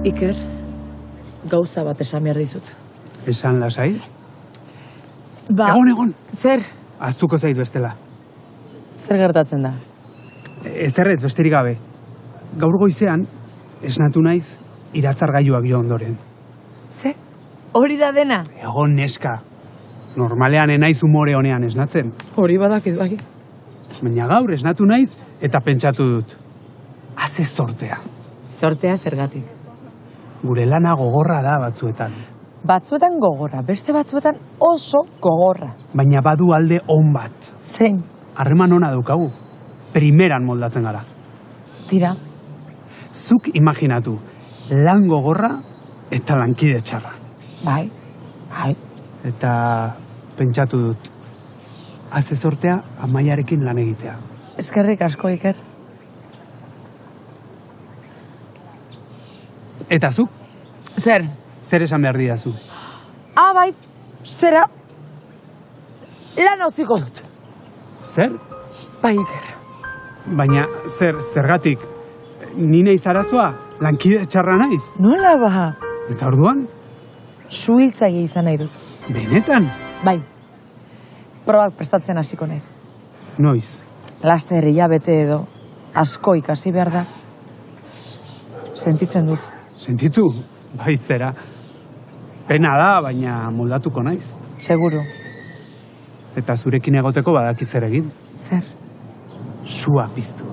Iker, gauza bat esan behar dizut. Esan lasai? Egon. Zer? Aztuko zait bestela. Zer gertatzen da? Ez besterik gabe. Gaur goizean, esnatu naiz, iratzargailuak jo ondoren. Ze? Hori da dena? Egon neska. Normalean enaiz umore honean esnatzen. Hori badakit, bai. Baina gaur esnatu naiz eta pentsatu dut. Haze zortea. Zortea zergatik. Gure lana gogorra da batzuetan. Batzuetan gogorra, beste batzuetan oso gogorra. Baina badu alde on bat. Zein? Harreman ona daukagu. Primeran moldatzen gara. Tira. Zuk imaginatu, lan gogorra eta lankide txarra. Bai. Eta pentsatu dut. Haze zortea Amaiarekin lan egitea. Eskerrik asko, Iker. Eta zuk? Zer? Zer esan behar didazu? Bai, zera, lan utziko dut. Zer? Bai, Iker. Baina, zergatik? Ni naiz arazoa? Lankide txarra naiz? Nola ba? Eta orduan? Suhiltzaile izan nahi dut. Benetan? Bai. Probak prestatzen hasiko naiz. Noiz? Laster hilabete edo asko ikasi behar da. Sentitzen dut. Sentitu? Bai zera. Pena da, baina moldatuko naiz. Seguru. Eta zurekin egoteko badakitzer egin. Zer? Sua piztu.